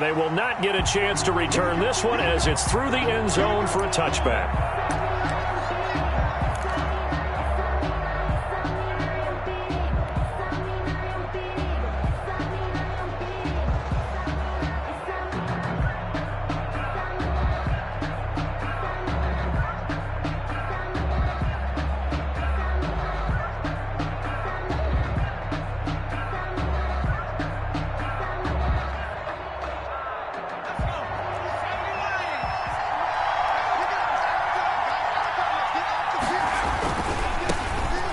they will not get a chance to return this one as it's through the end zone for a touchback.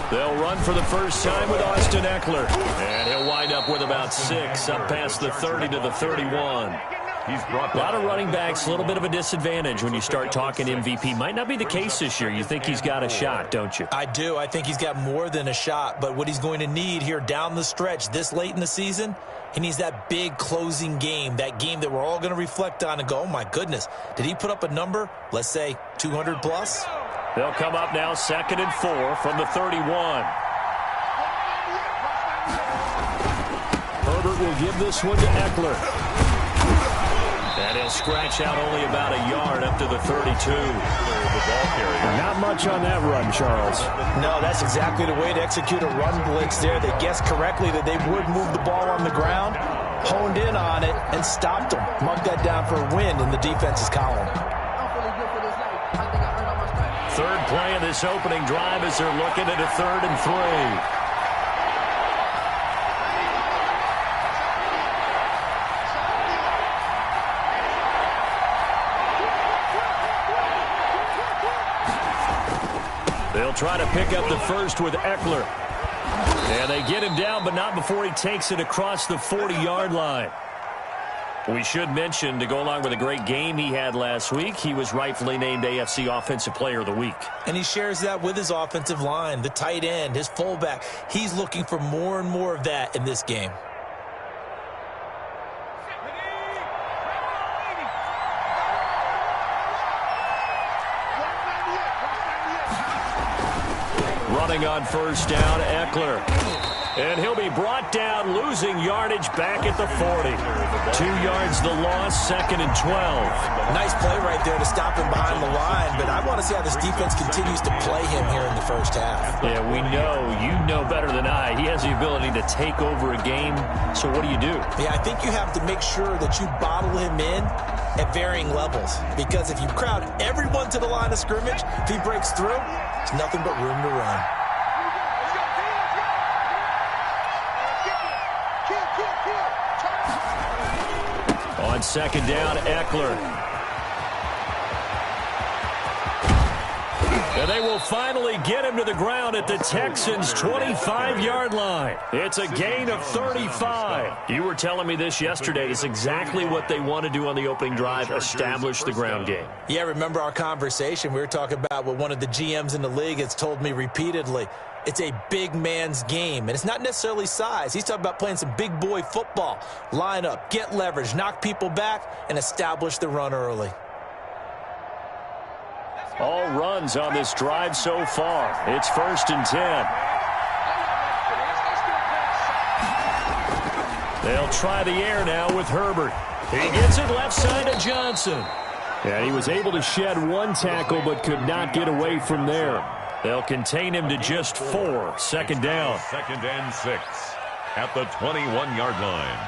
They'll run for the first time with Austin Eckler. And he'll wind up with about 6, up past the 30 to the 31. A lot of running backs, a little bit of a disadvantage when you start talking MVP. Might not be the case this year. You think he's got a shot, don't you? I do. I think he's got more than a shot. But what he's going to need here down the stretch this late in the season, he needs that big closing game, that game that we're all going to reflect on and go, oh, my goodness, did he put up a number, let's say 200 plus? They'll come up now 2nd and 4 from the 31. Herbert will give this one to Eckler. And he'll scratch out only about a yard up to the 32. Not much on that run, Charles. No, that's exactly the way to execute a run blitz there. They guessed correctly that they would move the ball on the ground, honed in on it, and stopped them. Marked that down for a win in the defense's column. Third play of this opening drive as they're looking at a 3rd and 3. They'll try to pick up the first with Eckler. And they get him down, but not before he takes it across the 40-yard line. We should mention, to go along with a great game he had last week, he was rightfully named AFC Offensive Player of the Week. And he shares that with his offensive line, the tight end, his fullback. He's looking for more and more of that in this game. Running on first down, Eckler. And he'll be brought down, losing yardage back at the 40. 2 yards the loss, 2nd and 12. Nice play right there to stop him behind the line, but I want to see how this defense continues to play him here in the first half. Yeah, we know, you know better than I, he has the ability to take over a game, so what do you do? Yeah, I think you have to make sure that you bottle him in at varying levels, because if you crowd everyone to the line of scrimmage, if he breaks through, there's nothing but room to run. On 2nd down, Eckler. And they will finally get him to the ground at the Texans' 25-yard line. It's a gain of 35. You were telling me this yesterday. It's exactly what they want to do on the opening drive, establish the ground game. Yeah, remember our conversation? We were talking about what one of the GMs in the league has told me repeatedly. It's a big man's game, and it's not necessarily size. He's talking about playing some big boy football. Line up, get leverage, knock people back, and establish the run early. All runs on this drive so far. It's 1st and 10. They'll try the air now with Herbert. He gets it left side to Johnson. And he was able to shed one tackle but could not get away from there. They'll contain him to just 4. 2nd down. 2nd and 6 at the 21-yard line.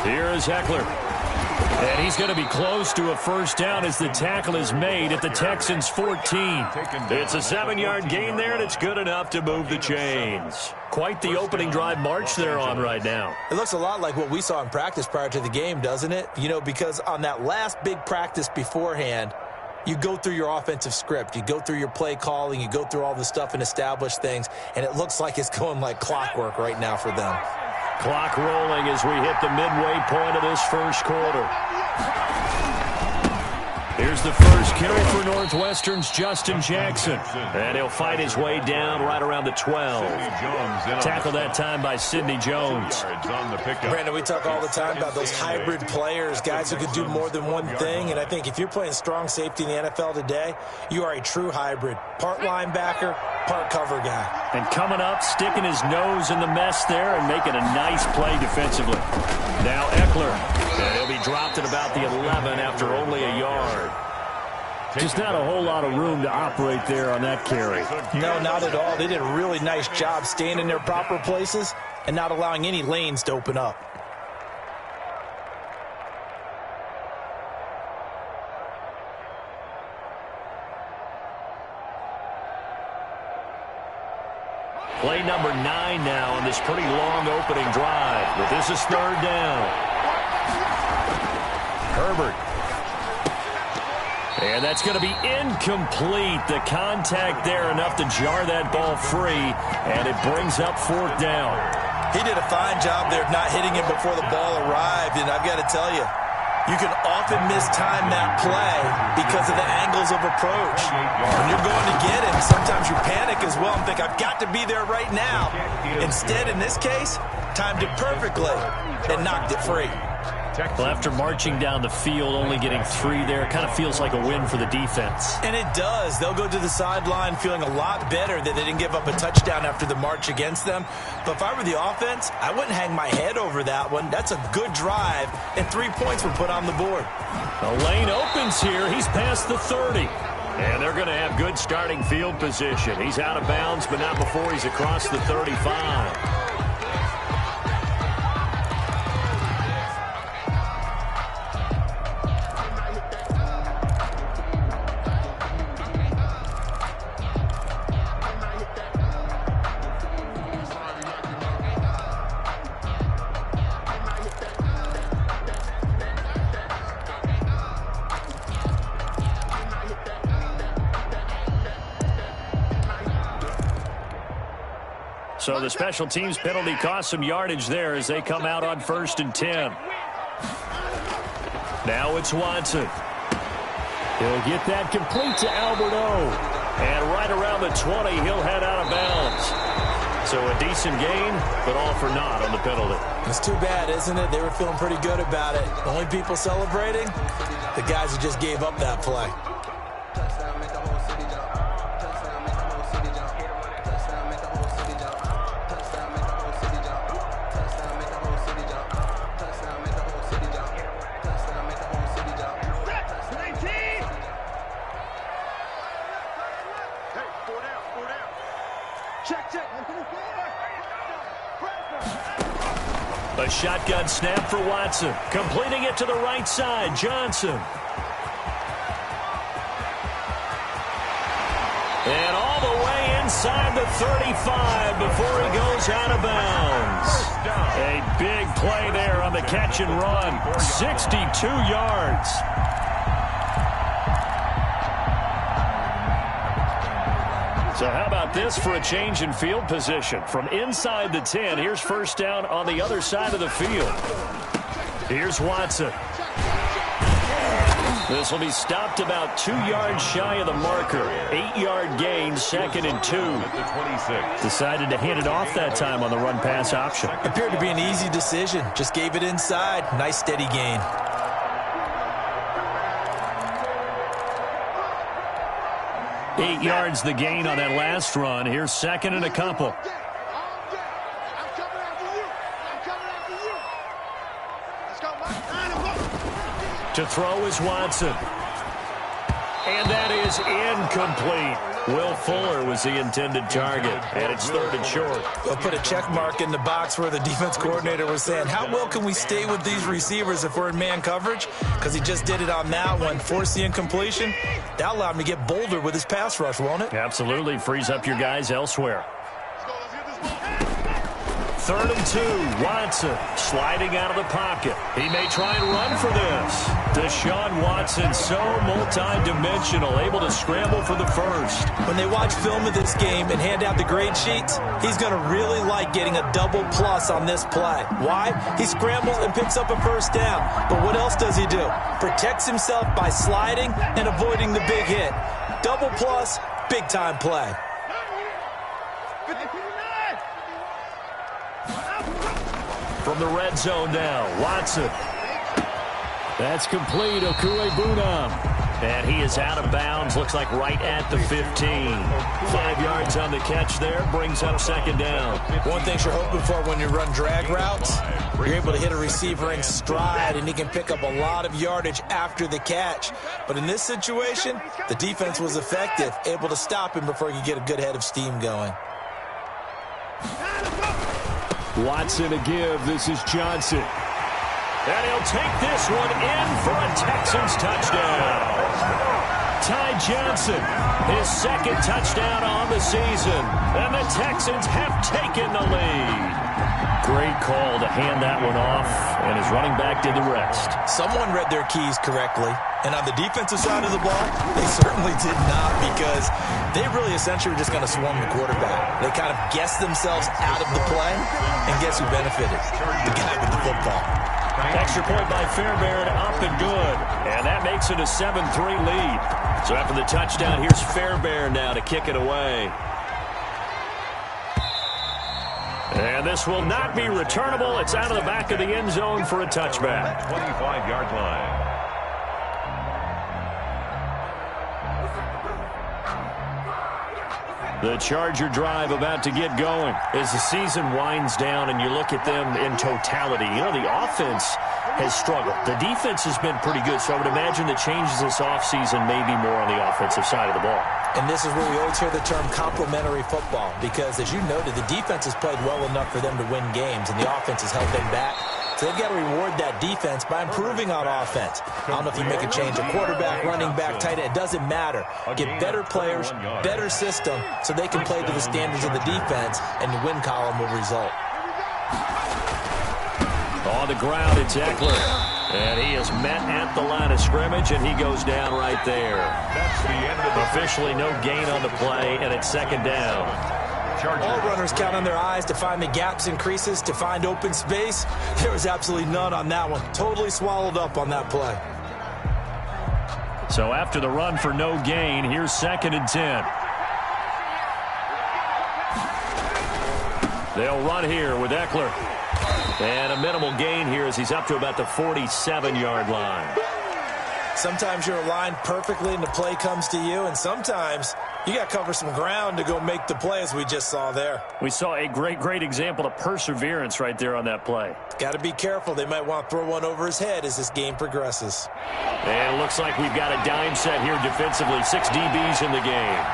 Here is Eckler. And he's going to be close to a first down as the tackle is made at the Texans' 14. It's a 7-yard gain there, and it's good enough to move the chains. Quite the opening drive march they're on right now. It looks a lot like what we saw in practice prior to the game, doesn't it? You know, because on that last big practice beforehand, you go through your offensive script. You go through your play calling. You go through all the stuff and establish things, and it looks like it's going like clockwork right now for them. Clock rolling as we hit the midway point of this first quarter. Here's the first carry for Northwestern's Justin Jackson. And he'll fight his way down right around the 12. Tackled that time by Sidney Jones. Brandon, we talk all the time about those hybrid players, guys who could do more than one thing. And I think if you're playing strong safety in the NFL today, you are a true hybrid. Part linebacker, part cover guy. And coming up, sticking his nose in the mess there and making a nice play defensively. Now Eckler. And he'll be dropped at about the 11 after only a yard. Just not a whole lot of room to operate there on that carry. No, not at all. They did a really nice job staying in their proper places and not allowing any lanes to open up. Play number 9 now on this pretty long opening drive. But this is third down. Herbert. And that's going to be incomplete. The contact there enough to jar that ball free, and it brings up fourth down. He did a fine job there of not hitting him before the ball arrived, and I've got to tell you, you can often mistime that play because of the angles of approach. When you're going to get him, sometimes you panic as well and think, I've got to be there right now. Instead, in this case, timed it perfectly and knocked it free. Well, after marching down the field, only getting 3 there, kind of feels like a win for the defense. And it does. They'll go to the sideline feeling a lot better that they didn't give up a touchdown after the march against them. But if I were the offense, I wouldn't hang my head over that one. That's a good drive, and 3 points were put on the board. The lane opens here. He's past the 30. And they're going to have good starting field position. He's out of bounds, but not before he's across the 35. So the special teams penalty cost some yardage there as they come out on 1st and 10. Now it's Watson. He'll get that complete to Albert O. And right around the 20, he'll head out of bounds. So a decent gain, but all for naught on the penalty. It's too bad, isn't it? They were feeling pretty good about it. The only people celebrating, the guys who just gave up that play. A shotgun snap for Watson. Completing it to the right side, Johnson. And all the way inside the 35 before he goes out of bounds. A big play there on the catch and run. 62 yards. So how about this for a change in field position? From inside the 10, here's first down on the other side of the field. Here's Watson. This will be stopped about 2 yards shy of the marker. 8-yard gain, 2nd and 2. Decided to hand it off that time on the run-pass option. Appeared to be an easy decision. Just gave it inside. Nice steady gain. 8 yards the gain on that last run. Here's 2nd and a couple. To throw is Watson. And that is incomplete. Will Fuller was the intended target, and it's 3rd and short. They'll put a check mark in the box where the defense coordinator was saying, how well can we stay with these receivers if we're in man coverage? Because he just did it on that one, forced the incompletion. That allowed him to get bolder with his pass rush, won't it? Absolutely. Frees up your guys elsewhere. 3rd and 2. Watson sliding out of the pocket. He may try and run for this. Deshaun Watson, so multi-dimensional, able to scramble for the first. When they watch film of this game and hand out the grade sheets, he's going to really like getting a double plus on this play. Why? He scrambles and picks up a first down. But what else does he do? Protects himself by sliding and avoiding the big hit. Double plus, big-time play. From the red zone now, Watson. That's complete. Okuegbunam. And he is out of bounds, looks like right at the 15. 5 yards on the catch there, brings up 2nd down. One thing you're hoping for when you run drag routes, you're able to hit a receiver in stride, and he can pick up a lot of yardage after the catch. But in this situation, the defense was effective, able to stop him before he could get a good head of steam going. Watson to give. This is Johnson. And he'll take this one in for a Texans touchdown. Ty Johnson, his 2nd touchdown on the season. And the Texans have taken the lead. Great call to hand that one off, and his running back did the rest. Someone read their keys correctly. And on the defensive side of the ball, they certainly did not, because they really essentially were just going to swarm the quarterback. They kind of guessed themselves out of the play, and guess who benefited? The guy with the football. Extra point by Fairbairn, up and good. And that makes it a 7-3 lead. So after the touchdown, here's Fairbairn now to kick it away. And this will not be returnable. It's out of the back of the end zone for a touchback. 25-yard line. The Charger drive about to get going. As the season winds down and you look at them in totality, you know, the offense has struggled. The defense has been pretty good, so I would imagine the changes this offseason may be more on the offensive side of the ball. And this is where we always hear the term complementary football, because, as you noted, the defense has played well enough for them to win games, and the offense has held them back. So they've got to reward that defense by improving on offense. I don't know if you make a change, a quarterback, running back, tight end, it doesn't matter. Get better players, better system, so they can play to the standards of the defense, and the win column will result. On the ground, it's Eckler. And he is met at the line of scrimmage, and he goes down right there. That's the end of the Officially no gain on the play, and it's 2nd down. All runners count on their eyes to find the gaps and creases, to find open space. There was absolutely none on that one. Totally swallowed up on that play. So after the run for no gain, here's 2nd and 10. They'll run here with Eckler. And a minimal gain here as he's up to about the 47-yard line. Sometimes you're aligned perfectly and the play comes to you, and sometimes you got to cover some ground to go make the play, as we just saw there. We saw a great example of perseverance right there on that play. Got to be careful. They might want to throw one over his head as this game progresses. And it looks like we've got a dime set here defensively. 6 DBs in the game.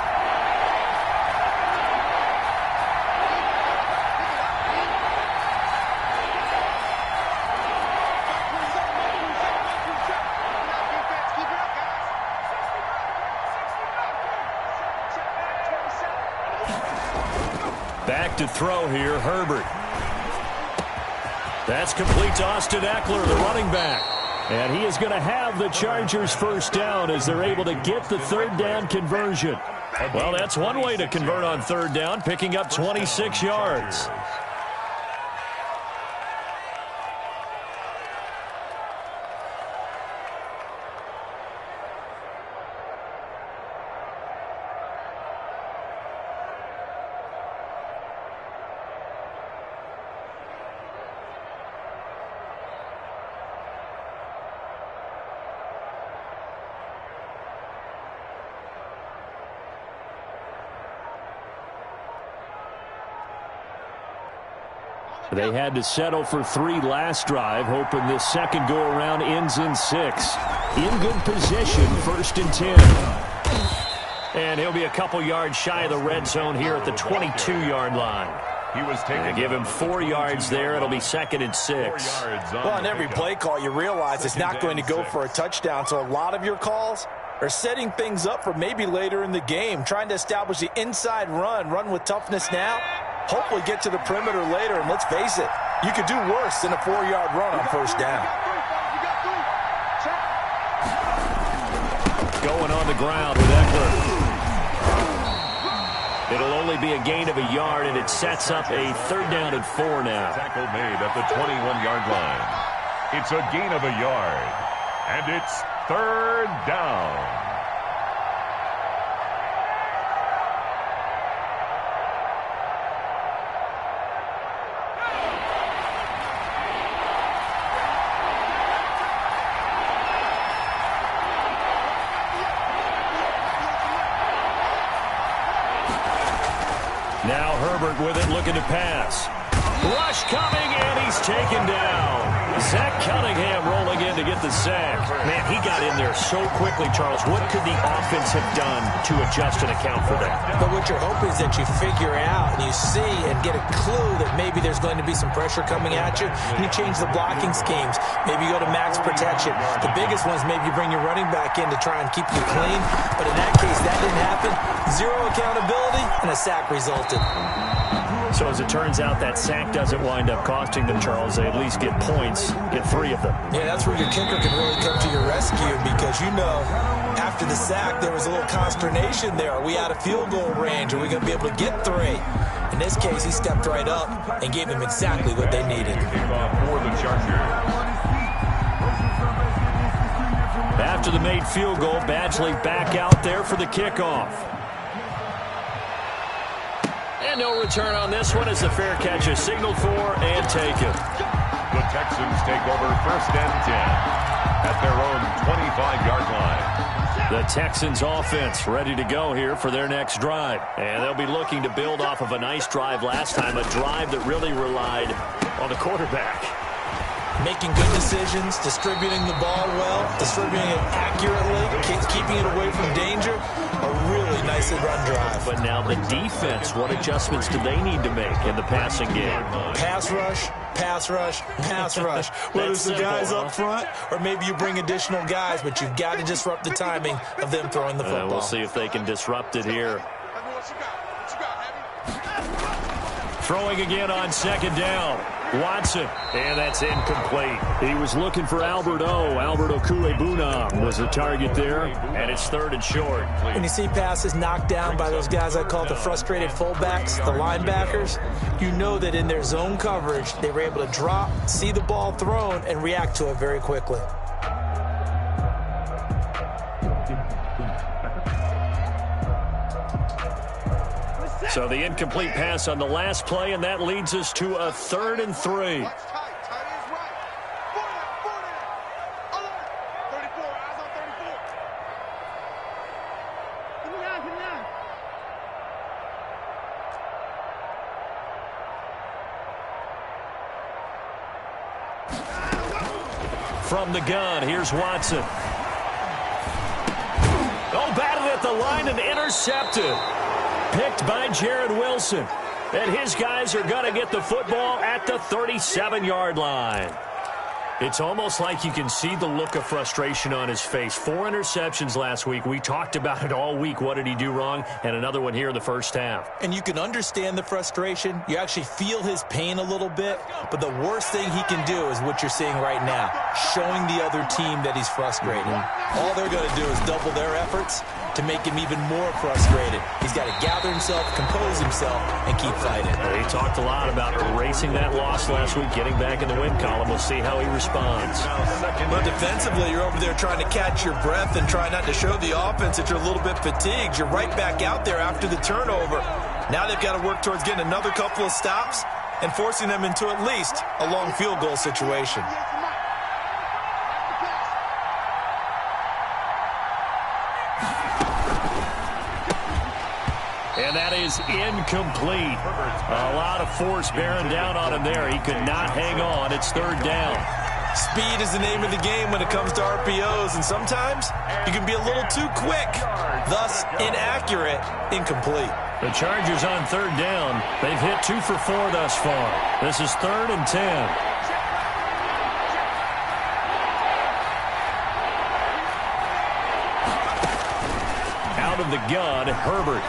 Back to throw here, Herbert. That's complete to Austin Eckler, the running back. And he is going to have the Chargers first down as they're able to get the 3rd down conversion. Well, that's one way to convert on 3rd down, picking up 26 yards. They had to settle for 3 last drive, hoping this second go-around ends in 6. In good position, 1st and 10. And he'll be a couple yards shy of the red zone here at the 22-yard line. He was taking. Give him 4 yards there. It'll be 2nd and 6. Well, on every play call, you realize it's not going to go for a touchdown. So a lot of your calls are setting things up for maybe later in the game, trying to establish the inside run with toughness now, Hopefully get to the perimeter later, and let's face it, you could do worse than a 4-yard run on first down. Going on the ground with Eckler. It'll only be a gain of a yard, and it sets up a 3rd down and 4 now. Tackle made at the 21-yard line. It's a gain of a yard, and it's 3rd down. Now Herbert with it, looking to pass. Rush coming, and he's taken down. Zach Cunningham rolling in to get the sack. Man, he got in there so quickly, Charles. What could the offense have done to adjust and account for that? But what you're hoping is that you figure out and you see and get a clue that maybe there's going to be some pressure coming at you, and you change the blocking schemes. Maybe you go to max protection. The biggest one is maybe you bring your running back in to try and keep you clean. But in that case, that didn't happen. Zero accountability, and a sack resulted. So as it turns out, that sack doesn't wind up costing them, Charles. They at least get points, get 3 of them. Yeah, that's where your kicker can really come to your rescue, because you know after the sack there was a little consternation there. Are we out of field goal range? Are we going to be able to get 3? In this case, he stepped right up and gave them exactly what they needed. For the Chargers. After the made field goal, Badgley back out there for the kickoff. And no return on this one as the fair catch is signaled for and taken. The Texans take over 1st and 10 at their own 25-yard line. The Texans offense ready to go here for their next drive. And they'll be looking to build off of a nice drive last time, a drive that really relied on the quarterback. Making good decisions, distributing the ball well, distributing it accurately, keeping it away from danger. A really nicely run drive. But now the defense, what adjustments do they need to make in the passing game? Pass rush, pass rush, pass rush. Whether it's the guys up front or maybe you bring additional guys, but you've got to disrupt the timing of them throwing the football. We'll see if they can disrupt it here. Throwing again on 2nd down. Watson, and that's incomplete. He was looking for Albert Okuebunam was the target there, and it's 3rd and short. When you see passes knocked down by those guys I call the frustrated fullbacks, the linebackers, you know that in their zone coverage, they were able to drop, see the ball thrown, and react to it very quickly. So the incomplete pass on the last play, and that leads us to a 3rd and 3. From the gun, here's Watson. Oh, batted at the line and intercepted. Picked by Jared Wilson. And his guys are going to get the football at the 37-yard line. It's almost like you can see the look of frustration on his face. 4 interceptions last week. We talked about it all week. What did he do wrong? And another one here in the first half. And you can understand the frustration. You actually feel his pain a little bit. But the worst thing he can do is what you're seeing right now, showing the other team that he's frustrated. All they're going to do is double their efforts to make him even more frustrated. He's got to gather himself, compose himself, and keep fighting. He talked a lot about erasing that loss last week, getting back in the win column. We'll see how he responds. But defensively, you're over there trying to catch your breath and try not to show the offense that you're a little bit fatigued. You're right back out there after the turnover. Now they've got to work towards getting another couple of stops and forcing them into at least a long field goal situation. And that is incomplete. A lot of force bearing down on him there. He could not hang on. It's 3rd down. Speed is the name of the game when it comes to RPOs, and sometimes you can be a little too quick, thus inaccurate, incomplete. The Chargers on 3rd down. They've hit 2 for 4 thus far. This is 3rd and 10. Out of the gun, Herbert.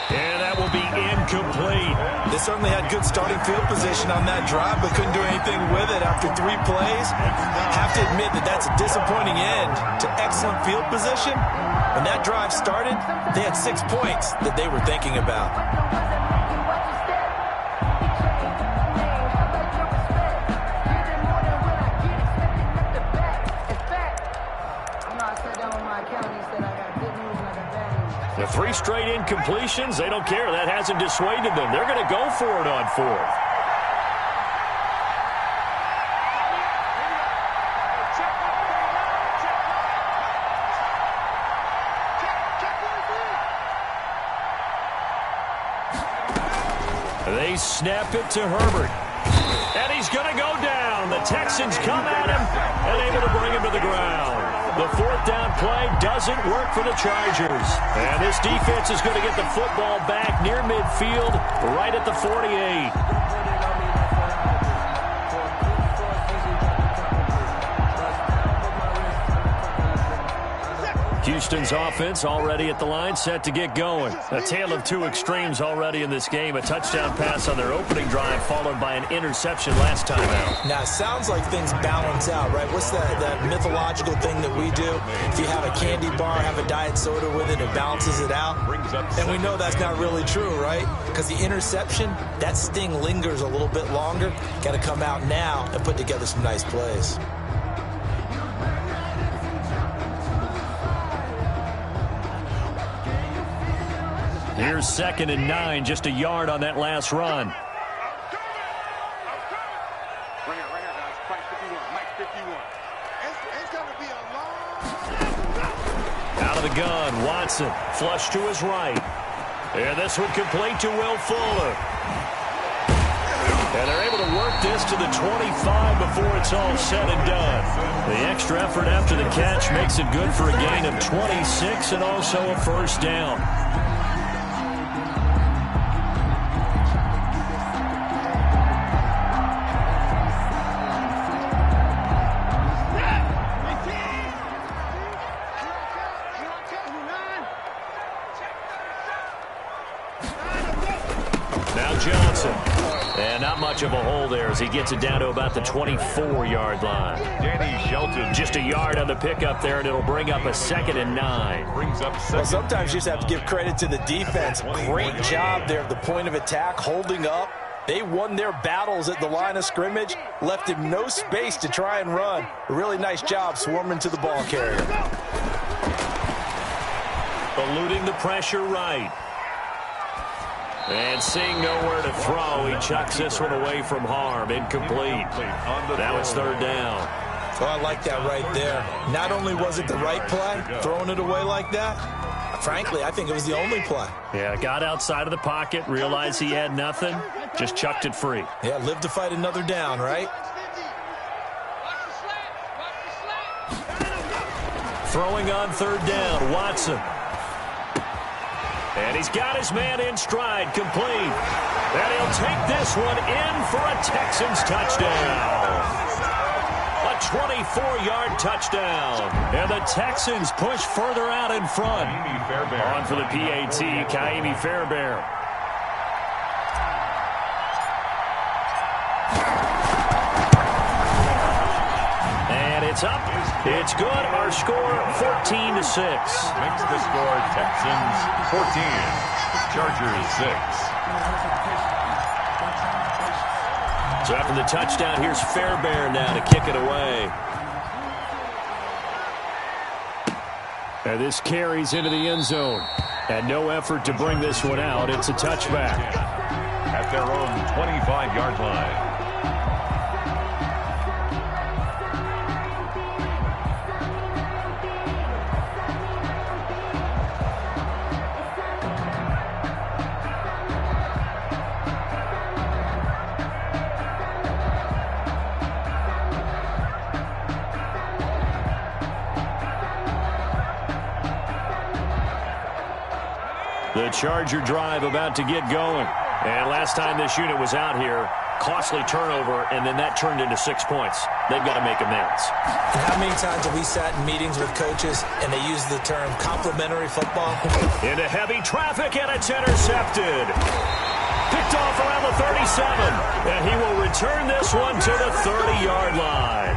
And that will be incomplete. They certainly had good starting field position on that drive, but couldn't do anything with it after 3 plays. Have to admit that that's a disappointing end to excellent field position. When that drive started, they had 6 points that they were thinking about. The 3 straight incompletions, they don't care. That hasn't dissuaded them. They're going to go for it on 4th. They snap it to Herbert. And he's going to go down. The Texans come at him and able to bring him to the ground. The 4th down play doesn't work for the Chargers. And this defense is going to get the football back near midfield, right at the 48. Houston's offense already at the line, set to get going. A tale of 2 extremes already in this game. A touchdown pass on their opening drive, followed by an interception last time out. Now, it sounds like things balance out, right? What's that mythological thing that we do? If you have a candy bar, have a diet soda with it, it balances it out. And we know that's not really true, right? Because the interception, that sting lingers a little bit longer. Got to come out now and put together some nice plays. Here's 2nd and 9, just a yard on that last run. Out of the gun, Watson, flush to his right. And this one complete to Will Fuller. And they're able to work this to the 25 before it's all said and done. The extra effort after the catch makes it good for a gain of 26 and also a 1st down. Johnson. And not much of a hole there as he gets it down to about the 24-yard line. Danny Shelton. Just a yard on the pickup there, and it'll bring up a 2nd and 9. Brings up 2nd. Well, sometimes you just have to give credit to the defense. Great job there at the point of attack, holding up. They won their battles at the line of scrimmage, left him no space to try and run. A really nice job swarming to the ball carrier. Eluding the pressure right. And seeing nowhere to throw, he chucks this one away from harm. Incomplete. Now it's 3rd down. Oh, I like that right there. Not only was it the right play, throwing it away like that, frankly, I think it was the only play. Yeah, got outside of the pocket, realized he had nothing, just chucked it free. Yeah, live to fight another down, right? Throwing on 3rd down, Watson. And he's got his man in stride, complete. And he'll take this one in for a Texans touchdown. A 24-yard touchdown. And the Texans push further out in front. On for the PAT, Kaimi Fairbairn. And it's up. It's good. Our score, 14-6. Makes the score Texans 14, Chargers 6. So after the touchdown, here's Fairbairn now to kick it away. And this carries into the end zone. And no effort to bring this one out. It's a touchback. At their own 25-yard line. The Charger drive about to get going. And last time this unit was out here, costly turnover, and then that turned into 6 points. They've got to make amends. And how many times have we sat in meetings with coaches and they use the term complimentary football? Into heavy traffic, and it's intercepted. Picked off around the 37. And he will return this one to the 30-yard line.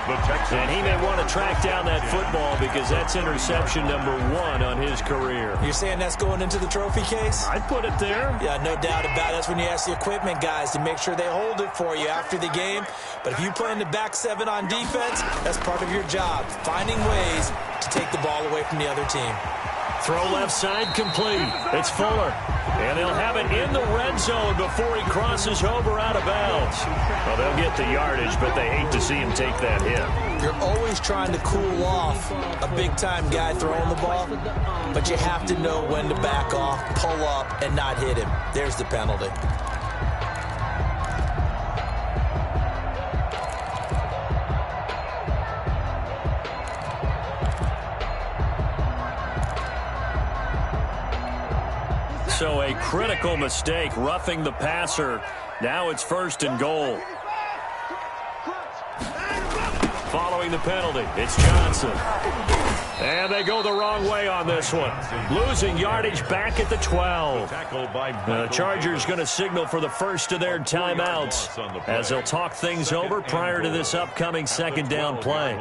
And he may want to track down that football because that's interception number 1 on his career. You're saying that's going into the trophy case? I'd put it there. Yeah, no doubt about it. That's when you ask the equipment guys to make sure they hold it for you after the game. But if you play in the back 7 on defense, that's part of your job, finding ways to take the ball away from the other team. Throw left side complete. It's Fuller. And they'll have it in the red zone before he crosses over out of bounds. Well, they'll get the yardage, but they hate to see him take that hit. You're always trying to cool off a big-time guy throwing the ball, but you have to know when to back off, pull up, and not hit him. There's the penalty. So a critical mistake, roughing the passer. Now it's 1st and goal. Following the penalty, it's Johnson. And they go the wrong way on this one. Losing yardage back at the 12. The Chargers going to signal for the first of their timeouts as they'll talk things over prior to this upcoming 2nd down play.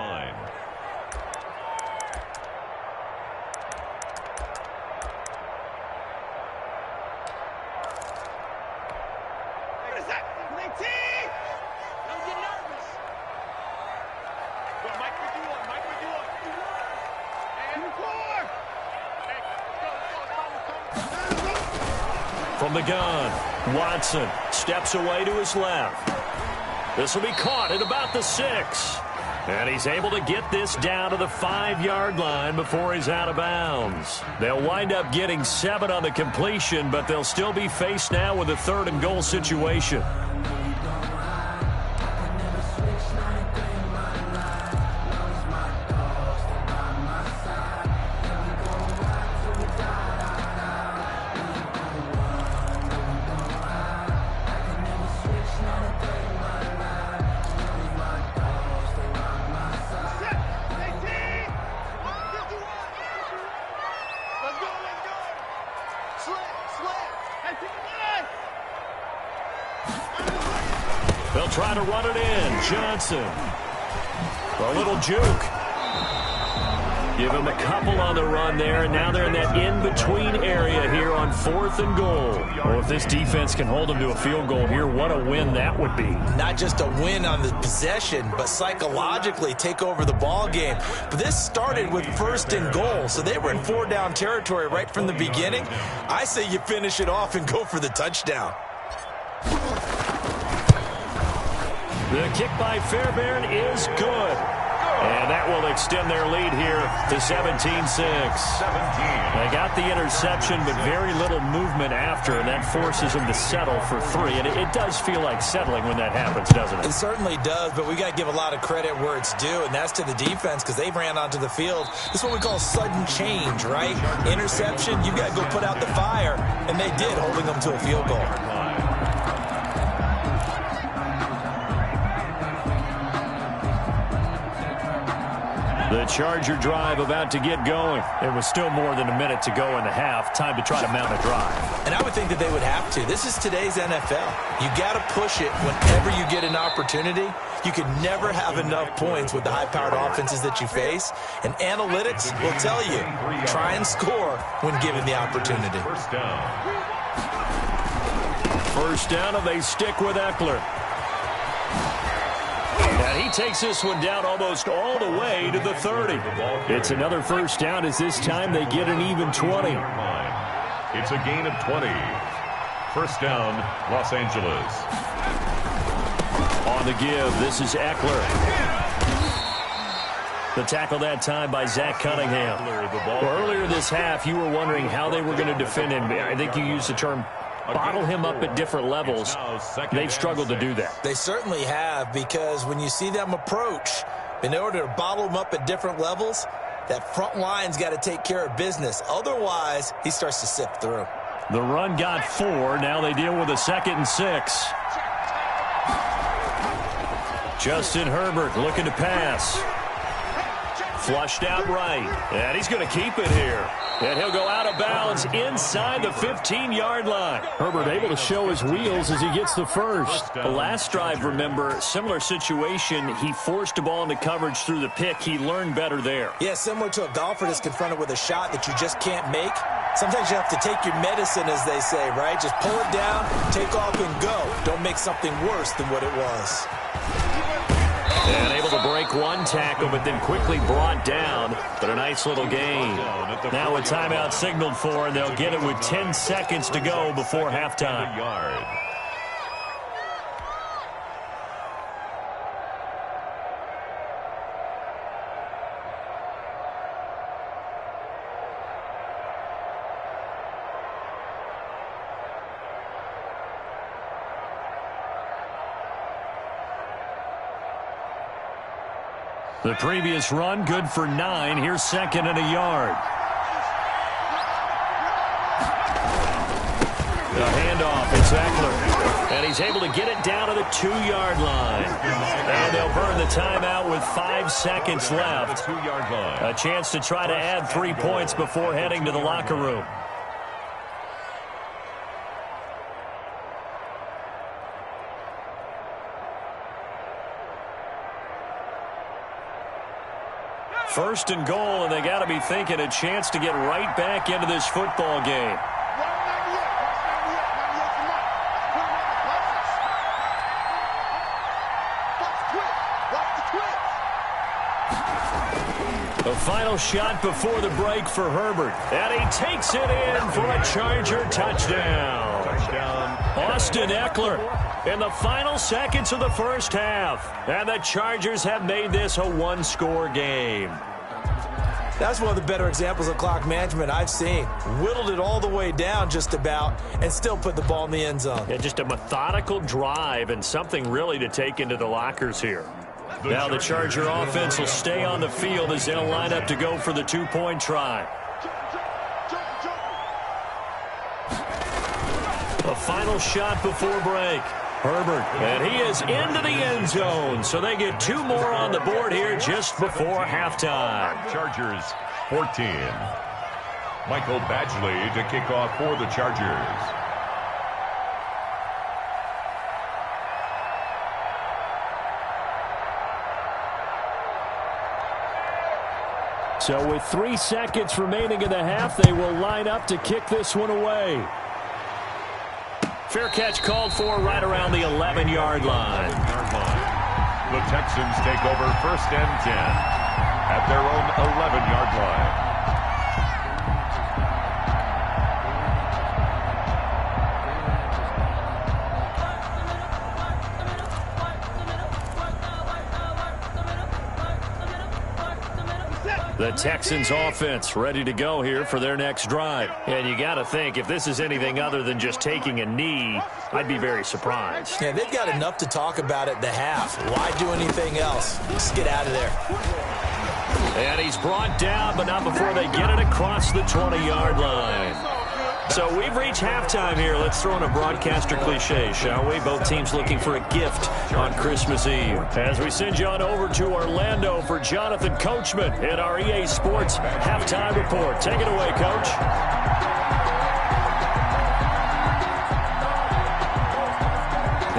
From the gun, Watson steps away to his left. This will be caught at about the 6. And he's able to get this down to the 5-yard line before he's out of bounds. They'll wind up getting 7 on the completion, but they'll still be faced now with a 3rd and goal situation. They'll try to run it in. Johnson. A little juke. Give him a couple on the run there, and now they're in that in-between area here on 4th and goal. Well, if this defense can hold them to a field goal here, what a win that would be. Not just a win on the possession, but psychologically take over the ball game. But this started with 1st and goal, so they were in 4-down territory right from the beginning. I say you finish it off and go for the touchdown. The kick by Fairbairn is good. And that will extend their lead here to 17-6. They got the interception, but very little movement after, and that forces them to settle for 3. And it does feel like settling when that happens, doesn't it? It certainly does, but we got to give a lot of credit where it's due, and that's to the defense because they ran onto the field. This is what we call sudden change, right? Interception, you got to go put out the fire, and they did, holding them to a field goal. The Charger drive about to get going. There was still more than a minute to go in the half. Time to try to mount a drive. And I would think that they would have to. This is today's NFL. You got to push it whenever you get an opportunity. You can never have enough points with the high-powered offenses that you face. And analytics will tell you, try and score when given the opportunity. First down, and they stick with Eckler. And he takes this one down almost all the way to the 30. It's another first down as this time they get an even 20. It's a gain of 20. First down, Los Angeles. On the give, this is Eckler. The tackle that time by Zach Cunningham. Well, earlier this half, you were wondering how they were going to defend him. I think you used the term bottle him up at different levels. They've struggled to do that. They certainly have, because when you see them approach, in order to bottle him up at different levels, that front line's got to take care of business. Otherwise, he starts to sift through. The run got 4. Now they deal with a 2nd and 6. Justin Herbert looking to pass. Flushed out right. And he's going to keep it here. And he'll go out of bounds inside the 15-yard line. Herbert able to show his wheels as he gets the first. The last drive, remember, similar situation. He forced a ball into coverage through the pick. He learned better there. Yeah, similar to a golfer that's confronted with a shot that you just can't make. Sometimes you have to take your medicine, as they say, right? Just pull it down, take off, and go. Don't make something worse than what it was. And able to break one tackle, but then quickly brought down. But a nice little gain. Now a timeout signaled for, and they'll get it with 10 seconds to go before halftime. The previous run, good for 9. Here's second and a yard. The handoff, it's Eckler. And he's able to get it down to the 2-yard line. And they'll burn the timeout with 5 seconds left. A chance to try to add 3 points before heading to the locker room. First and goal, and they got to be thinking a chance to get right back into this football game. The final shot before the break for Herbert. And he takes it in for a Charger touchdown. Austin Eckler in the final seconds of the first half. And the Chargers have made this a one-score game. That's one of the better examples of clock management I've seen. Whittled it all the way down just about and still put the ball in the end zone. Yeah, just a methodical drive and something really to take into the lockers here. Now the Charger offense will stay on the field as they'll line up to go for the 2-point try. A final shot before break. Herbert, and he is into the end zone, so they get 2 more on the board here just before halftime. Chargers 14. Michael Badgley to kick off for the Chargers. So with 3 seconds remaining in the half, they will line up to kick this one away. Fair catch called for right around the 11-yard line. The Texans take over first and 10 at their own 11-yard line. The Texans offense ready to go here for their next drive. And you got to think, if this is anything other than just taking a knee, I'd be very surprised. Yeah, they've got enough to talk about at the half. Why do anything else? Just get out of there. And he's brought down, but not before they get it across the 20-yard line. So we've reached halftime here. Let's throw in a broadcaster cliche, shall we? Both teams looking for a gift on Christmas Eve. As we send you on over to Orlando for Jonathan Coachman in our EA Sports Halftime Report. Take it away, Coach.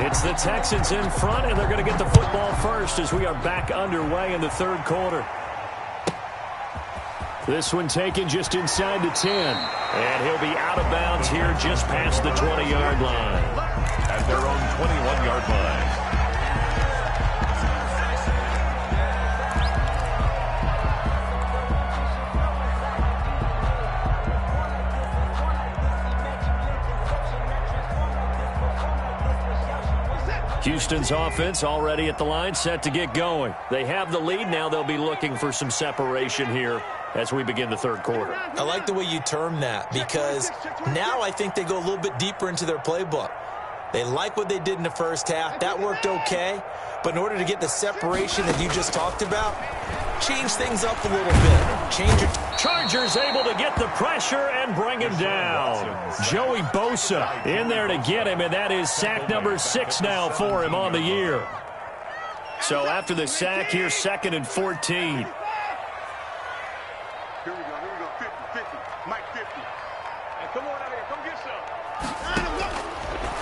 It's the Texans in front, and they're going to get the football first as we are back underway in the third quarter. This one taken just inside the 10. And he'll be out of bounds here just past the 20-yard line. At their own 21-yard line. Houston's offense already at the line, set to get going. They have the lead. Now they'll be looking for some separation here as we begin the third quarter. I like the way you term that, because now I think they go a little bit deeper into their playbook. They like what they did in the first half. That worked okay. But in order to get the separation that you just talked about, change things up a little bit. Change it. Chargers able to get the pressure and bring him down. Joey Bosa in there to get him, and that is sack number 6 now for him on the year. So after the sack here, 2nd and 14.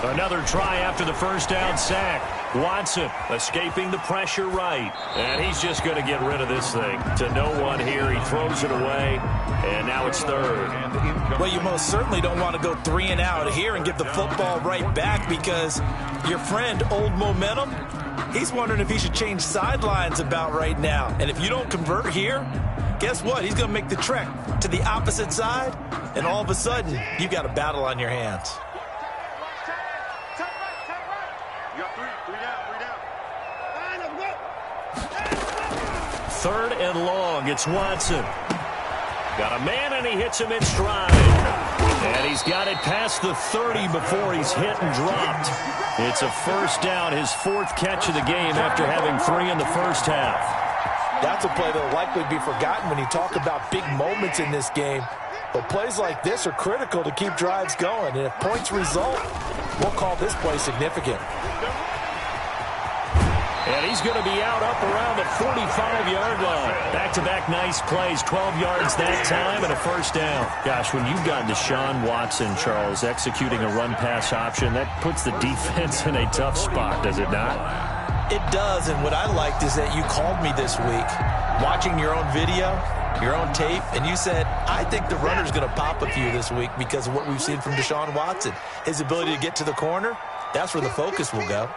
Another try after the first down sack. Watson escaping the pressure right. And he's just going to get rid of this thing. To no one here. He throws it away. And now it's third. Well, you most certainly don't want to go 3 and out here and give the football right back, because your friend, Old Momentum, he's wondering if he should change sidelines about right now. And if you don't convert here, guess what? He's going to make the trek to the opposite side, and all of a sudden, you've got a battle on your hands. Third and long. It's Watson. Got a man, and he hits him in stride. And he's got it past the 30 before he's hit and dropped. It's a first down, his 4th catch of the game after having 3 in the first half. That's a play that will likely be forgotten when you talk about big moments in this game. But plays like this are critical to keep drives going. And if points result, we'll call this play significant. And he's going to be out up around the 45-yard line. Back-to-back nice plays, 12 yards that time and a first down. Gosh, when you've got Deshaun Watson, Charles, executing a run-pass option, that puts the defense in a tough spot, does it not? It does, and what I liked is that you called me this week, watching your own video, your own tape, and you said, I think the runner's going to pop a few this week because of what we've seen from Deshaun Watson. His ability to get to the corner, that's where the focus will go.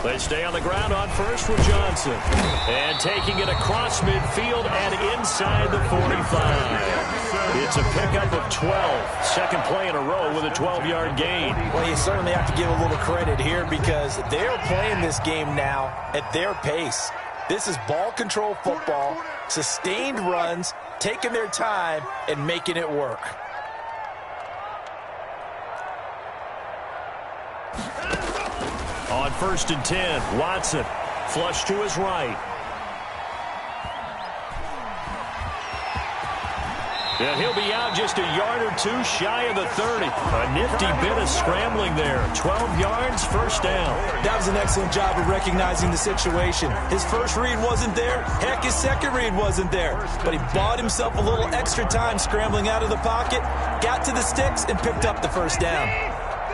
They stay on the ground on first with Johnson. And taking it across midfield and inside the 45. It's a pickup of 12. Second play in a row with a 12-yard gain. Well, you certainly have to give a little credit here because they're playing this game now at their pace. This is ball control football, sustained runs, taking their time, and making it work. On 1st and 10, Watson flush to his right. And he'll be out just a yard or two shy of the 30. A nifty bit of scrambling there. 12 yards, first down. That was an excellent job of recognizing the situation. His first read wasn't there. Heck, his second read wasn't there. But he bought himself a little extra time scrambling out of the pocket, got to the sticks, and picked up the first down.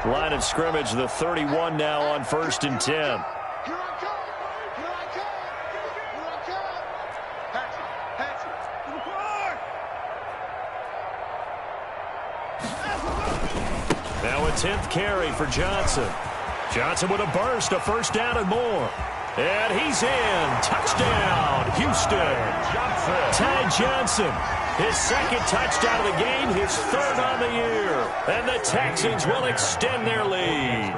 Line of scrimmage, the 31 now on 1st and 10. Now a 10th carry for Johnson. Johnson with a burst, a first down and more. And he's in. Touchdown, Houston. Ty Johnson. His second touchdown of the game, his 3rd on the year. And the Texans will extend their lead.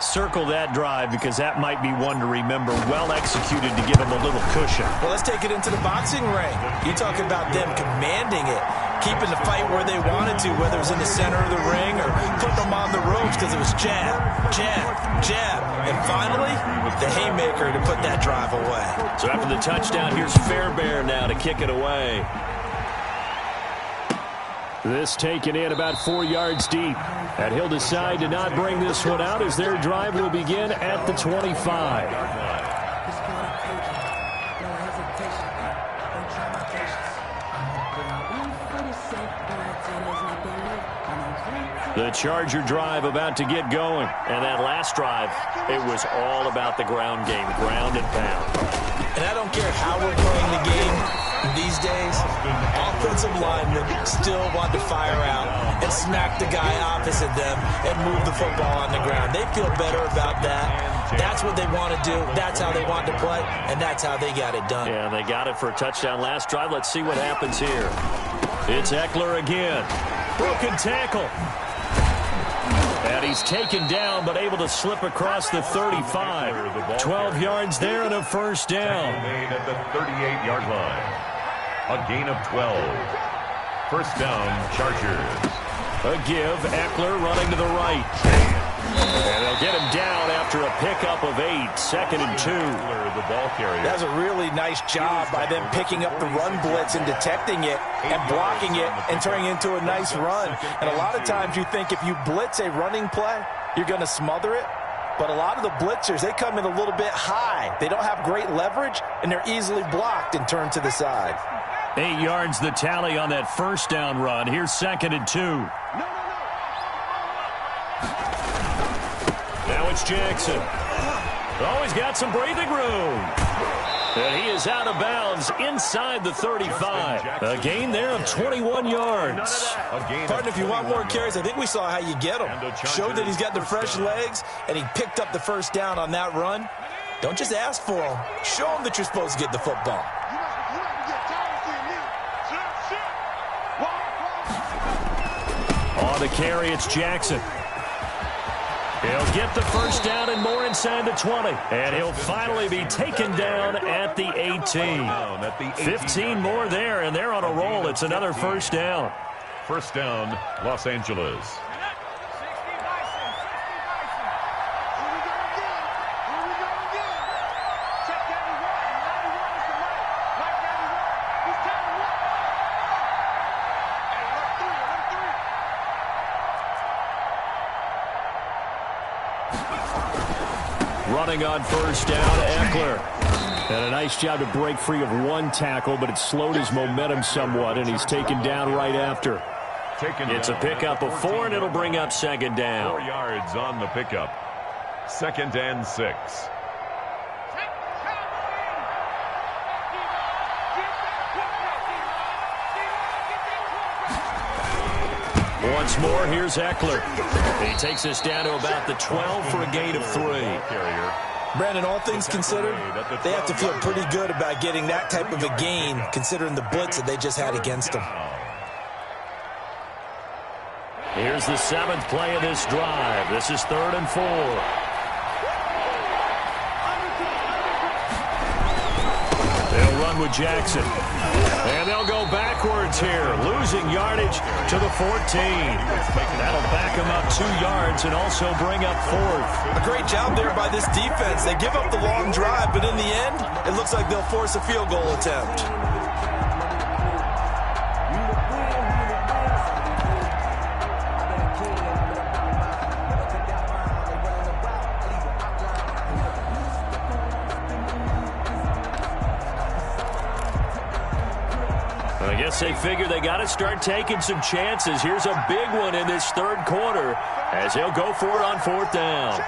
Circle that drive because that might be one to remember. Well executed to give him a little cushion. Well, let's take it into the boxing ring. You talk about them commanding it, keeping the fight where they wanted to, whether it was in the center of the ring or putting them on the ropes because it was jab, jab, jab. And finally, the haymaker to put that drive away. So after the touchdown, here's Fairbairn now to kick it away. This taken in about 4 yards deep. And he'll decide to not bring this one out as their drive will begin at the 25. The Charger drive about to get going. And that last drive, it was all about the ground game, ground and pound. And I don't care how we're playing the game these days, offensive linemen still want to fire out and smack the guy opposite them and move the football on the ground. They feel better about that. That's what they want to do. That's how they want to play, and that's how they got it done. Yeah, they got it for a touchdown last drive. Let's see what happens here. It's Eckler again. Broken tackle. And he's taken down, but able to slip across the 35. 12 yards there and a first down. Made at the 38-yard line. A gain of 12. First down, Chargers. A give, Eckler running to the right. And they'll get him down after a pickup of 8. 2nd and 2. The ball carrier. That's a really nice job by them picking up the run blitz and detecting it and blocking it and turning it into a nice run. And a lot of times you think if you blitz a running play, you're going to smother it. But a lot of the blitzers, they come in a little bit high. They don't have great leverage, and they're easily blocked and turned to the side. 8 yards the tally on that first down run. Here's 2nd and 2. Now it's Jackson. Oh, he's got some breathing room. And he is out of bounds inside the 35. A gain there of 21 yards. Partner, if you want more carries, I think we saw how you get them. Showed that he's got the fresh legs, and he picked up the first down on that run. Don't just ask for them. Show them that you're supposed to get the football. On the carry, it's Jackson. He'll get the first down and more inside the 20. And he'll finally be taken down at the 18. 15 more there, and they're on a roll. It's another first down. First down, Los Angeles. Running on first down, Eckler. And a nice job to break free of one tackle, but it slowed his momentum somewhat, and he's taken down right after. It's a pickup of 4, and it'll bring up 2nd down. 4 yards on the pickup. 2nd and 6. Once more, here's Eckler. He takes us down to about the 12 for a gain of 3. Brandon, all things considered, they have to feel pretty good about getting that type of a gain, considering the blitz that they just had against them. Here's the 7th play of this drive. This is 3rd and 4. They'll run with Jackson. And they'll go backwards here, losing yardage to the 14. That'll back them up 2 yards and also bring up 4th. A great job there by this defense. They give up the long drive, but in the end, it looks like they'll force a field goal attempt. I guess they figure they got to start taking some chances. Here's a big one in this 3rd quarter as he'll go for it on 4th down.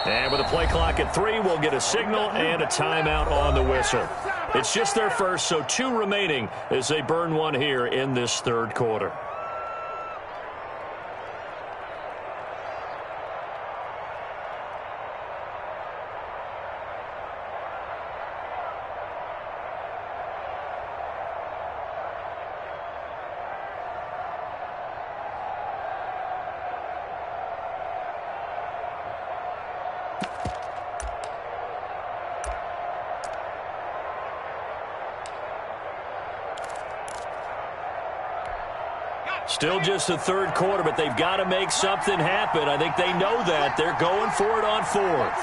And with a play clock at 3, we'll get a signal and a timeout on the whistle. It's just their first, so 2 remaining as they burn one here in this 3rd quarter. Still just the 3rd quarter, but they've got to make something happen. I think they know that. They're going for it on 4th.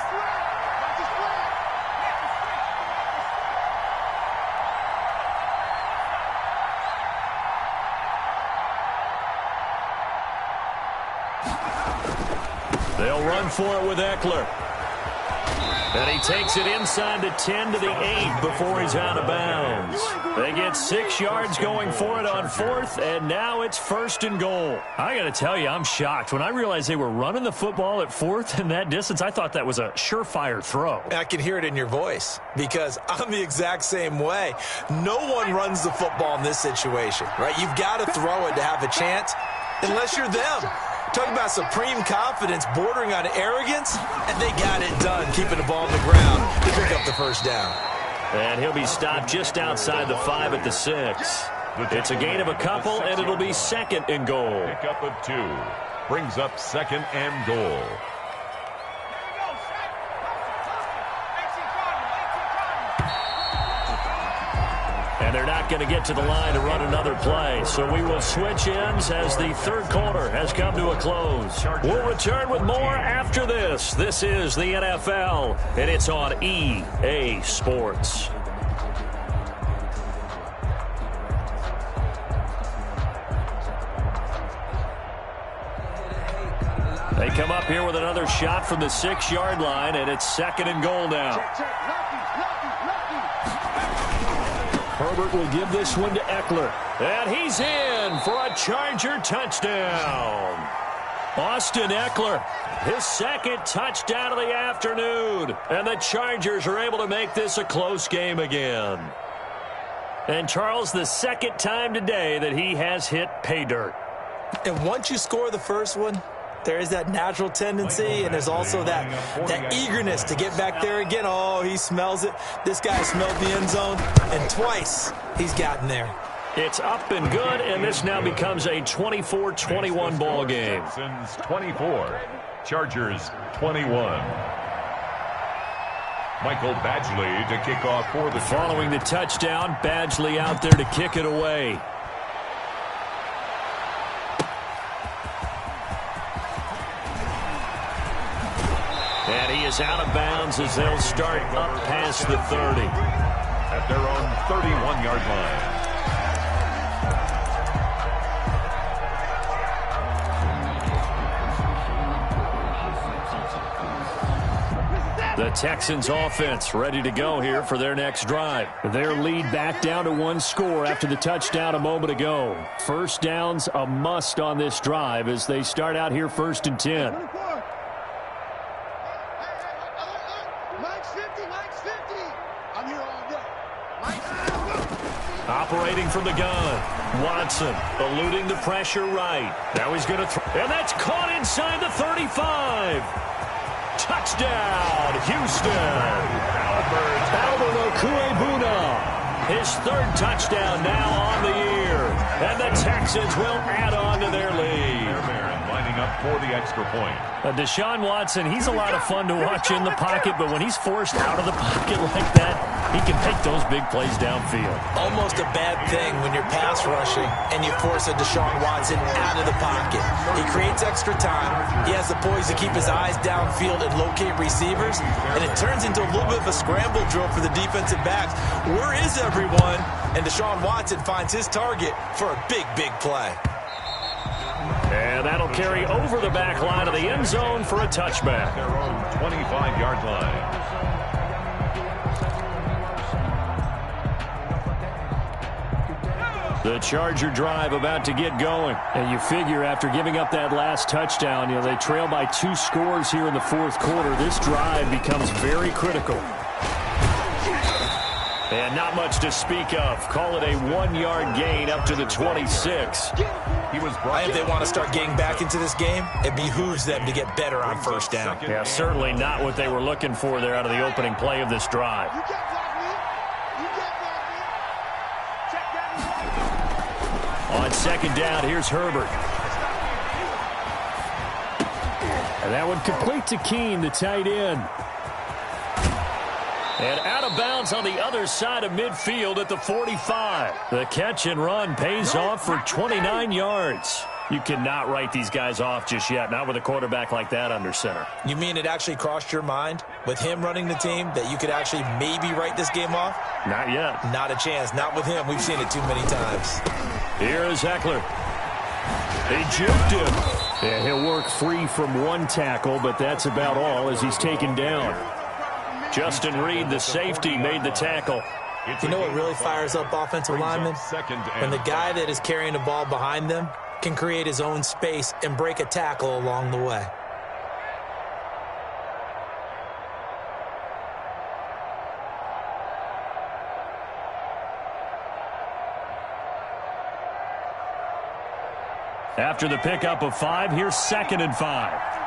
They'll run for it with Eckler. And he takes it inside the 10 to the 8 before he's out of bounds. They get 6 yards going for it on 4th, and now it's 1st and goal. I got to tell you, I'm shocked. When I realized they were running the football at 4th in that distance, I thought that was a surefire throw. I can hear it in your voice because I'm the exact same way. No one runs the football in this situation, right? You've got to throw it to have a chance unless you're them. Talking about supreme confidence bordering on arrogance, and they got it done, keeping the ball on the ground to pick up the first down. And he'll be stopped just outside the 5 at the 6. It's a gain of a couple, and it'll be 2nd and goal. Pickup of 2 brings up 2nd and goal. And they're not going to get to the line to run another play. So we will switch ends as the 3rd quarter has come to a close. We'll return with more after this. This is the NFL, and it's on EA Sports. They come up here with another shot from the 6-yard line, and it's 2nd and goal now. Herbert will give this one to Eckler. And he's in for a Charger touchdown. Austin Eckler, his 2nd touchdown of the afternoon. And the Chargers are able to make this a close game again. And Charles, the 2nd time today that he has hit pay dirt. And once you score the first one, there is that natural tendency, and there's also that eagerness to get back there again. Oh, he smells it. This guy smelled the end zone, and twice he's gotten there. It's up and good, and this now becomes a 24-21 ball game. 24, Chargers 21. Michael Badgley to kick off for the Following the touchdown, Badgley out there to kick it away. And he is out of bounds as they'll start up past the 30. At their own 31-yard line. The Texans offense ready to go here for their next drive. Their lead back down to 1 score after the touchdown a moment ago. First down's a must on this drive as they start out here 1st and 10. Operating from the gun. Watson eluding the pressure right. Now he's going to throw. And that's caught inside the 35. Touchdown, Houston. Albert Okwuegbuna. His 3rd touchdown now on the year. And the Texans will add on to their lead. Lining up for the extra point. Deshaun Watson, he's a lot of fun to watch in the pocket, but when he's forced out of the pocket like that, he can make those big plays downfield. Almost a bad thing when you're pass rushing and you force a Deshaun Watson out of the pocket. He creates extra time. He has the poise to keep his eyes downfield and locate receivers, and it turns into a little bit of a scramble drill for the defensive backs. Where is everyone? And Deshaun Watson finds his target for a big, big play. And that'll carry over the back line of the end zone for a touchback. Their own 25-yard line. The Charger drive about to get going. And you figure after giving up that last touchdown, they trail by 2 scores here in the 4th quarter. This drive becomes very critical. And not much to speak of. Call it a 1-yard gain up to the 26. If they want to start getting back into this game, it behooves them to get better on 1st down. Yeah, certainly not what they were looking for there out of the opening play of this drive. On 2nd down, here's Herbert. And that one complete to Keene, the tight end. And out of bounds on the other side of midfield at the 45. The catch and run pays off for 29 yards. You cannot write these guys off just yet, not with a quarterback like that under center. You mean it actually crossed your mind with him running the team that you could actually maybe write this game off? Not yet. Not a chance. Not with him. We've seen it too many times. Here is Eckler. They juked him. Yeah, he'll work free from 1 tackle, but that's about all as he's taken down. Justin Reed, the safety, made the tackle. You know what really fires up offensive linemen? When the guy that is carrying the ball behind them can create his own space and break a tackle along the way. After the pickup of 5, here's 2nd and 5.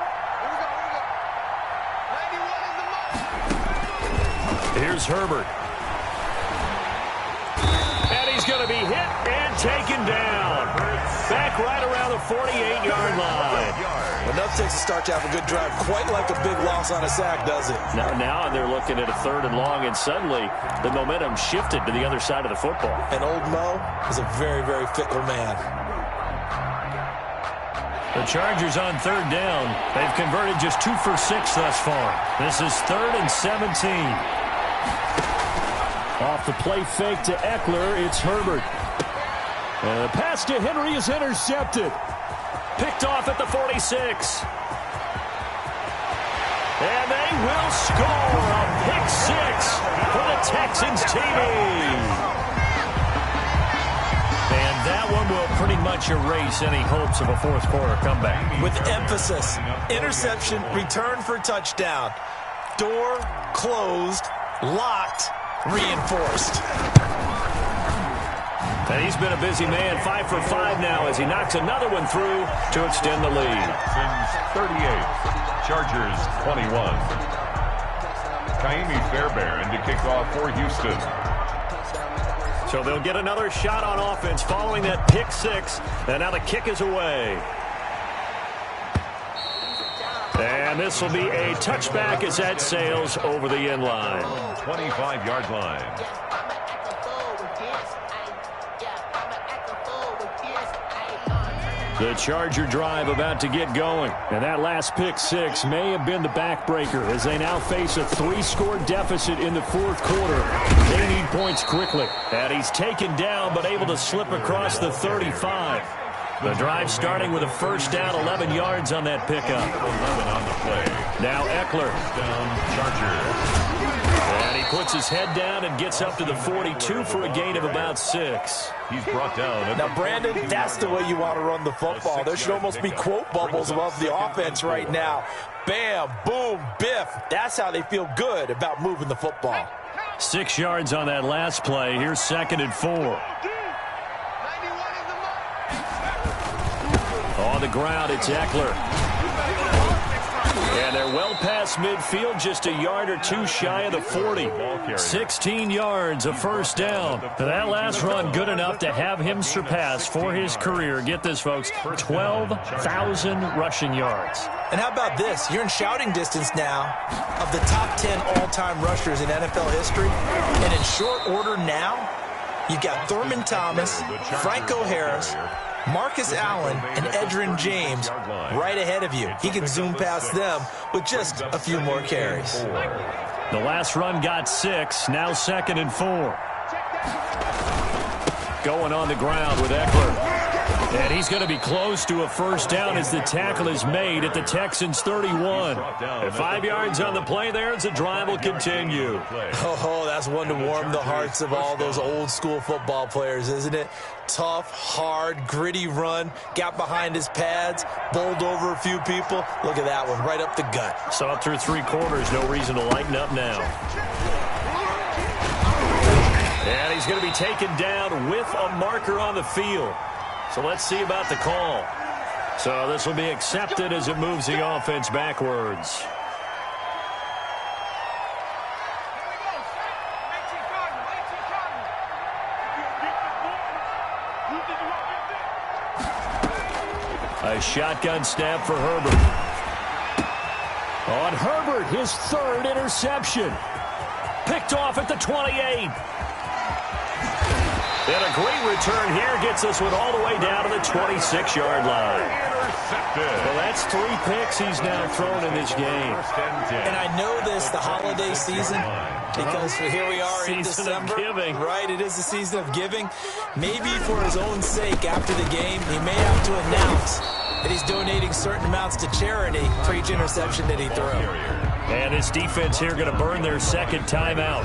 Here's Herbert. And he's going to be hit and taken down. Back right around the 48-yard line. Enough takes to start to have a good drive. Quite like a big loss on a sack, does it? Now they're looking at a 3rd and long, and suddenly the momentum shifted to the other side of the football. And old Mo is a very, very fickle man. The Chargers on 3rd down. They've converted just 2 for 6 thus far. This is 3rd and 17. Off the play fake to Eckler, it's Herbert. And the pass to Henry is intercepted. Picked off at the 46. And they will score a pick six for the Texans TV. And that one will pretty much erase any hopes of a fourth quarter comeback. With emphasis, interception, return for touchdown. Door closed, locked, reinforced. And he's been a busy man, 5 for 5 now as he knocks another one through to extend the lead. Texans 38, Chargers 21. Kaimi Fairbairn to kick off for Houston. So they'll get another shot on offense following that pick six. And now the kick is away. And this will be a touchback as that sails over the end line. 25-yard line. The Charger drive about to get going. And that last pick six may have been the backbreaker as they now face a 3-score deficit in the fourth quarter. They need points quickly. And he's taken down but able to slip across the 35. The drive starting with a first down, 11 yards on that pickup. 11 on the play. Now Eckler. Down Chargers. And he puts his head down and gets up to the 42 for a gain of about 6. He's brought down. Now, Brandon, that's the way you want to run the football. There should almost be quote bubbles above the offense right now. Bam, boom, biff. That's how they feel good about moving the football. 6 yards on that last play. Here's 2nd and 4. On the ground, it's Eckler. And they're well past midfield, just a yard or two shy of the 40. 16 yards, a first down. That last run good enough to have him surpass for his career, get this, folks, 12,000 rushing yards. And how about this? You're in shouting distance now of the top 10 all-time rushers in NFL history. And in short order now, you've got Thurman Thomas, Franco Harris, Marcus Allen, and Edgerrin James right ahead of you. He can zoom past them with just a few more carries. The last run got 6, now 2nd and 4. Going on the ground with Eckler. And he's going to be close to a first down as the tackle is made at the Texans' 31. And 5 yards on the play there as the drive will continue. Oh, that's one to warm the hearts of all those old-school football players, isn't it? Tough, hard, gritty run, got behind his pads, bowled over a few people. Look at that one, right up the gut. Saw it through 3 quarters, no reason to lighten up now. And he's going to be taken down with a marker on the field. So let's see about the call. So this will be accepted as it moves the offense backwards. A shotgun snap for Herbert. On Herbert, his 3rd interception. Picked off at the 28. And a great return here gets this one all the way down to the 26-yard line. Well, that's 3 picks he's now thrown in this game. And I know this, the holiday season, because here we are in December. Giving. Right, it is the season of giving. Maybe for his own sake after the game, he may have to announce that he's donating certain amounts to charity for each interception that he threw. And his defense here going to burn their 2nd timeout.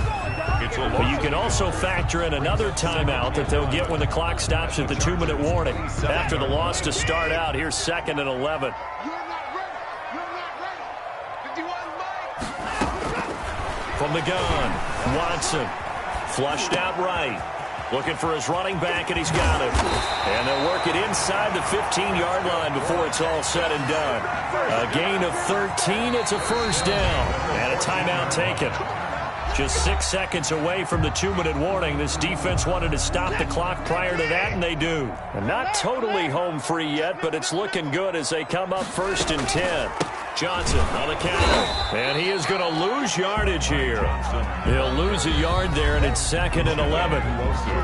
But you can also factor in another timeout that they'll get when the clock stops at the 2-minute warning. After the loss to start out, here's 2nd and 11. From the gun, Watson, flushed out right. Looking for his running back, and he's got it. And they'll work it inside the 15-yard line before it's all said and done. A gain of 13, it's a first down. And a timeout taken. Just 6 seconds away from the 2-minute warning. This defense wanted to stop the clock prior to that, and they do. And not totally home free yet, but it's looking good as they come up 1st and 10. Johnson on the counter. And he is going to lose yardage here. He'll lose a yard there, and it's 2nd and 11.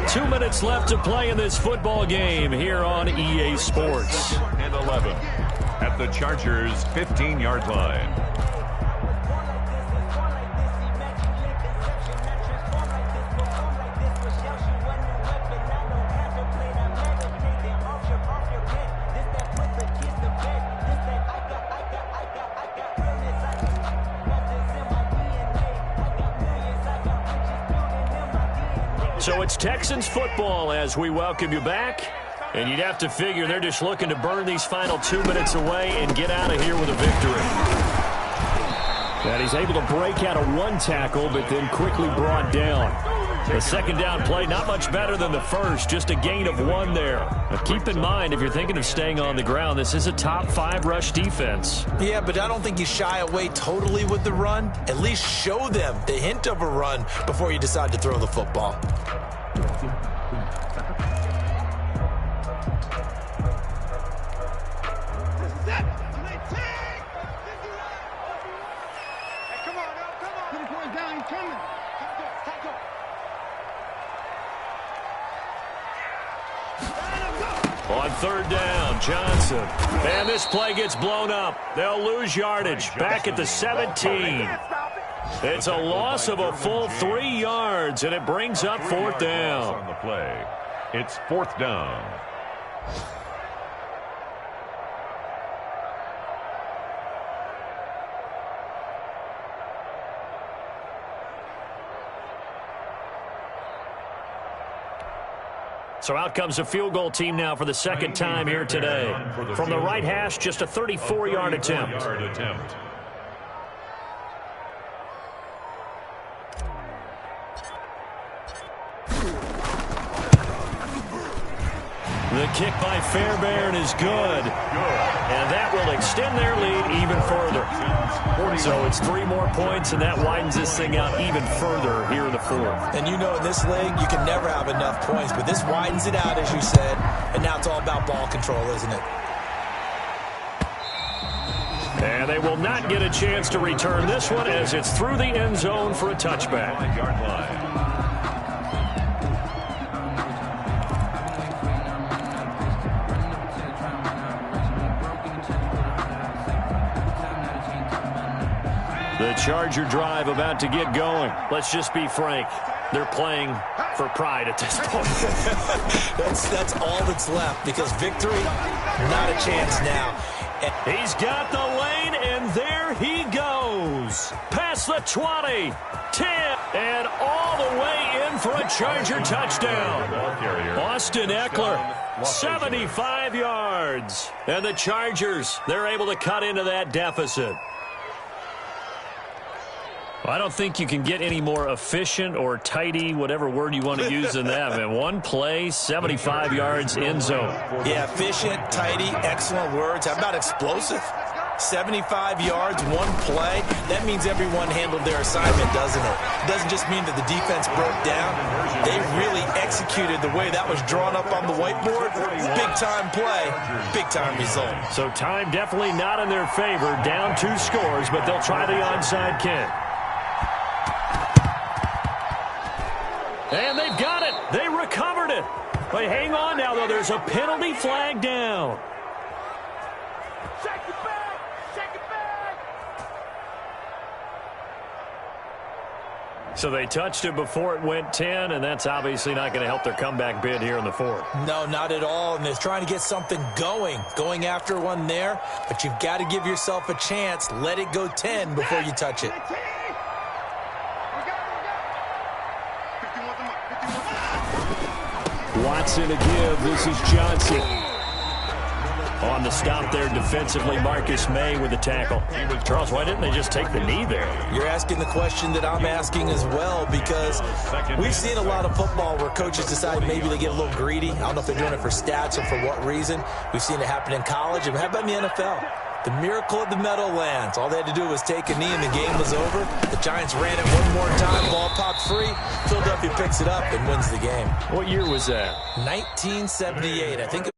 2 minutes left to play in this football game here on EA Sports. And 11 at the Chargers' 15-yard line. So it's Texans football as we welcome you back. And you'd have to figure they're just looking to burn these final 2 minutes away and get out of here with a victory. And he's able to break out of one tackle, but then quickly brought down. The second down play, not much better than the first, just a gain of 1 there. Now keep in mind, if you're thinking of staying on the ground, this is a top 5 rush defense. Yeah, but I don't think you shy away totally with the run. At least show them the hint of a run before you decide to throw the football. On third down, Johnson. And this play gets blown up. They'll lose yardage. Back at the 17. It's a loss of a full 3 yards, and it brings up fourth down. On the play, it's fourth down. So out comes a field goal team now for the second time here today. From the right hash, just a 34-yard attempt. The kick by Fairbairn is good. And that will extend their lead even further. So it's 3 more points, and that widens this thing out even further here in the fourth. And you know in this league, you can never have enough points, but this widens it out, as you said, and now it's all about ball control, isn't it? And they will not get a chance to return this one as it's through the end zone for a touchback. 5-yard line. The Charger drive about to get going. Let's just be frank. They're playing for pride at this point. That's all that's left, because victory, not a chance now. And he's got the lane, and there he goes. Past the 20, 10, and all the way in for a Charger touchdown. Austin Eckler, 75 yards. And the Chargers, they're able to cut into that deficit. I don't think you can get any more efficient or tidy, whatever word you want to use in that. Man, one play, 75 yards, end zone. Yeah, efficient, tidy, excellent words. How about explosive? 75 yards, one play. That means everyone handled their assignment, doesn't it? It doesn't just mean that the defense broke down. They really executed the way that was drawn up on the whiteboard. Big-time play, big-time result. So time definitely not in their favor. Down 2 scores, but they'll try the onside kick. And they've got it. They recovered it. But hang on now, though. There's a penalty flag down. Check it back. Check it back. So they touched it before it went 10, and that's obviously not going to help their comeback bid here in the fourth. No, not at all. And they're trying to get something going after one there. But you've got to give yourself a chance. Let it go 10 before you touch it. Watson to give. This is Johnson. On the stop there defensively, Marcus May with the tackle. Charles, why didn't they just take the knee there? You're asking the question that I'm asking as well, because we've seen a lot of football where coaches decide maybe they get a little greedy. I don't know if they're doing it for stats or for what reason. We've seen it happen in college. And how about in the NFL? The miracle of the Meadowlands. All they had to do was take a knee and the game was over. The Giants ran it one more time. Ball popped free. Philadelphia picks it up and wins the game. What year was that? 1978. I think